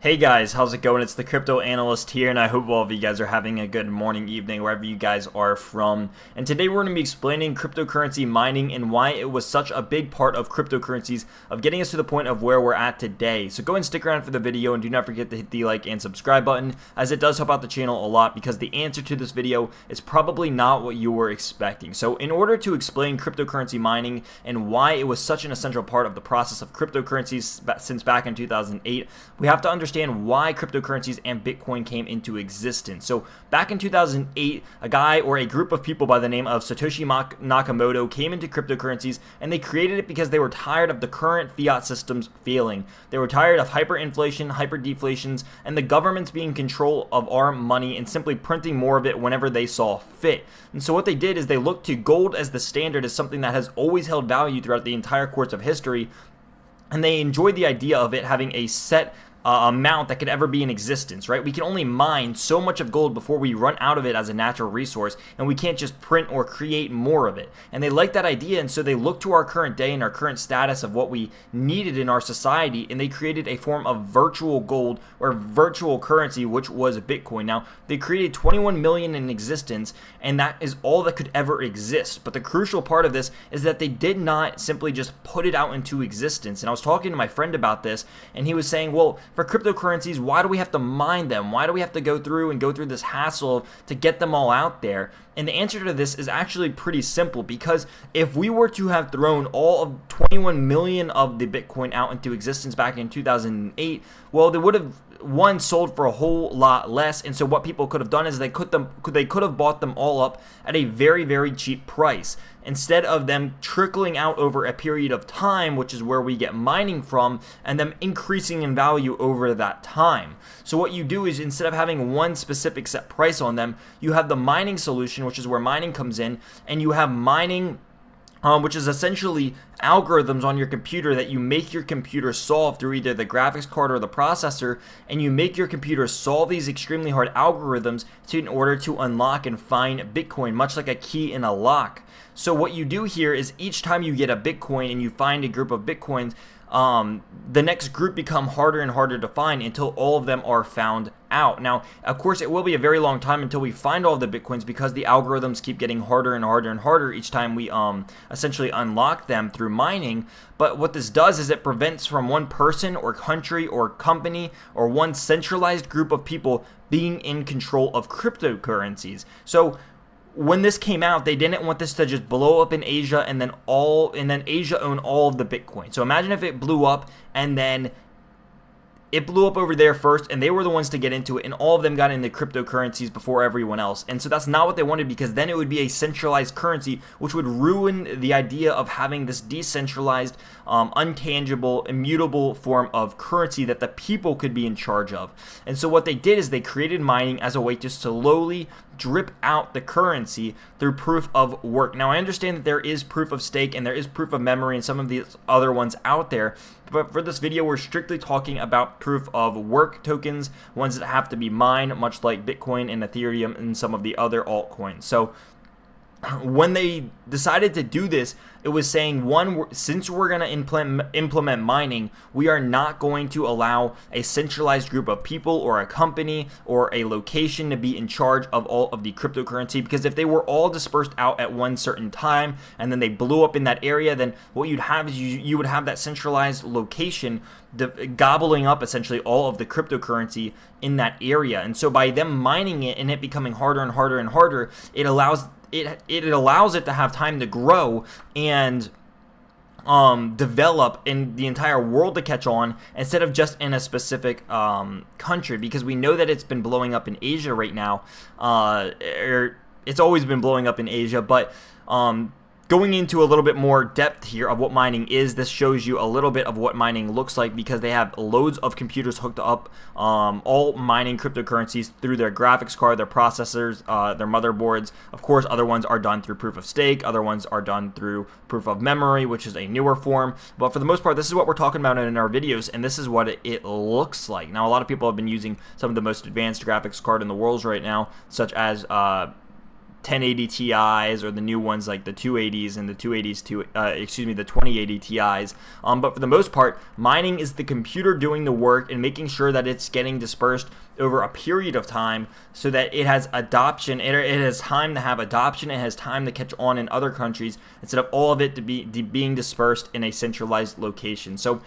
Hey guys, how's it going? It's the Crypto Analyst here, and I hope all of you guys are having a good morning, evening, wherever you guys are from. And today we're going to be explaining cryptocurrency mining and why it was such a big part of cryptocurrencies of getting us to the point of where we're at today. So go and stick around for the video, and do not forget to hit the like and subscribe button, as it does help out the channel a lot, because the answer to this video is probably not what you were expecting. So in order to explain cryptocurrency mining and why it was such an essential part of the process of cryptocurrencies since back in 2008, we have to understand why cryptocurrencies and Bitcoin came into existence. So back in 2008, a guy or a group of people by the name of Satoshi Nakamoto came into cryptocurrencies, and they created it because they were tired of the current fiat systems failing. They were tired of hyperinflation, hyperdeflations, and the governments being in control of our money and simply printing more of it whenever they saw fit. And so what they did is they looked to gold as the standard, as something that has always held value throughout the entire course of history, and they enjoyed the idea of it having a set amount that could ever be in existence, right? We can only mine so much of gold before we run out of it as a natural resource, and we can't just print or create more of it. And they liked that idea, and so they looked to our current day and our current status of what we needed in our society, and they created a form of virtual gold or virtual currency, which was Bitcoin. Now, they created 21 million in existence, and that is all that could ever exist. But the crucial part of this is that they did not simply just put it out into existence. And I was talking to my friend about this, and he was saying, well, for cryptocurrencies, why do we have to mine them? Why do we have to go through this hassle to get them all out there? And the answer to this is actually pretty simple, because if we were to have thrown all of 21 million of the Bitcoin out into existence back in 2008, well, they would have sold for a whole lot less. And so what people could have done is they could have bought them all up at a very, very cheap price, instead of them trickling out over a period of time, which is where we get mining from, and them increasing in value over that time. So what you do is, instead of having one specific set price on them, you have the mining solution, which is where mining comes in, and you have mining, which is essentially algorithms on your computer that you make your computer solve through either the graphics card or the processor, and you make your computer solve these extremely hard algorithms in order to unlock and find Bitcoin, much like a key in a lock. So what you do here is, each time you get a Bitcoin and you find a group of Bitcoins, the next group become harder and harder to find until all of them are found out. Now, of course, it will be a very long time until we find all the Bitcoins, because the algorithms keep getting harder and harder and harder each time we essentially unlock them through mining. But what this does is it prevents from one person or country or company or one centralized group of people being in control of cryptocurrencies. So when this came out, they didn't want this to just blow up in Asia and then Asia own all of the Bitcoin. So imagine if it blew up and then it blew up over there first, and they were the ones to get into it, and all of them got into cryptocurrencies before everyone else. And so that's not what they wanted, because then it would be a centralized currency, which would ruin the idea of having this decentralized, untangible, immutable form of currency that the people could be in charge of. And so what they did is they created mining as a way to slowly drip out the currency through proof of work. Now, I understand that there is proof of stake and there is proof of memory and some of these other ones out there, but for this video, we're strictly talking about proof of work tokens, ones that have to be mined, much like Bitcoin and Ethereum and some of the other altcoins. So when they decided to do this, it was saying, one, since we're going to implement mining, we are not going to allow a centralized group of people or a company or a location to be in charge of all of the cryptocurrency, because if they were all dispersed out at one certain time and then they blew up in that area, then what you'd have is you would have that centralized location gobbling up essentially all of the cryptocurrency in that area. And so by them mining it and it becoming harder and harder and harder, it allows it to have time to grow and develop in the entire world to catch on, instead of just in a specific country, because we know that it's been blowing up in Asia right now. It's always been blowing up in Asia, but going into a little bit more depth here of what mining is, this shows you a little bit of what mining looks like, because they have loads of computers hooked up, all mining cryptocurrencies through their graphics card, their processors, their motherboards. Of course, other ones are done through proof of stake, other ones are done through proof of memory, which is a newer form. But for the most part, this is what we're talking about in our videos, and this is what it looks like. Now, a lot of people have been using some of the most advanced graphics card in the world right now, such as 1080 Ti's or the new ones like the 280s and the 280s to the 2080 Ti's. But for the most part, mining is the computer doing the work and making sure that it's getting dispersed over a period of time so that it has adoption. It has time to have adoption. It has time to catch on in other countries instead of all of it being dispersed in a centralized location. So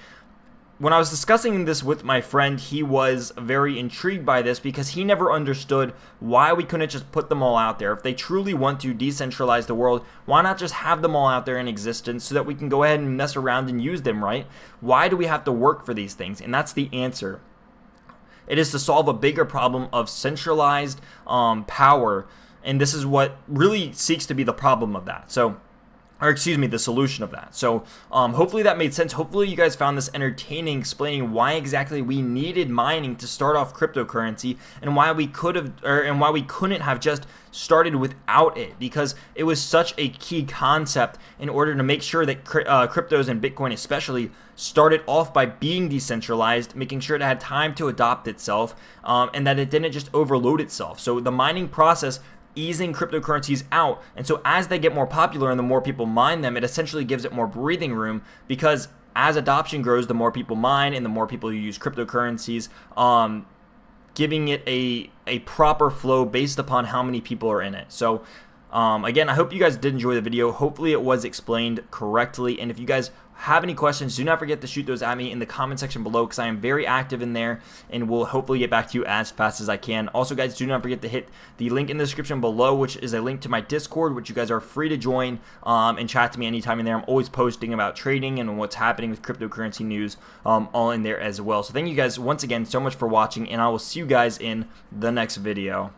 when I was discussing this with my friend, he was very intrigued by this because he never understood why we couldn't just put them all out there. If they truly want to decentralize the world, why not just have them all out there in existence so that we can go ahead and mess around and use them, right? Why do we have to work for these things? And that's the answer. It is to solve a bigger problem of centralized power, and this is what really seeks to be the problem of that. The solution of that. So hopefully that made sense. Hopefully you guys found this entertaining, explaining why exactly we needed mining to start off cryptocurrency and why we couldn't have just started without it, because it was such a key concept in order to make sure that cryptos and Bitcoin especially started off by being decentralized, making sure it had time to adopt itself, and that it didn't just overload itself. So the mining process easing cryptocurrencies out, and so as they get more popular and the more people mine them, it essentially gives it more breathing room, because as adoption grows, the more people mine and the more people who use cryptocurrencies, giving it a proper flow based upon how many people are in it. So again, I hope you guys did enjoy the video. Hopefully it was explained correctly, and if you guys have any questions, do not forget to shoot those at me in the comment section below, because I am very active in there and will hopefully get back to you as fast as I can. Also, guys, do not forget to hit the link in the description below, which is a link to my Discord, which you guys are free to join and chat to me anytime in there. I'm always posting about trading and what's happening with cryptocurrency news all in there as well. So thank you guys once again so much for watching, and I will see you guys in the next video.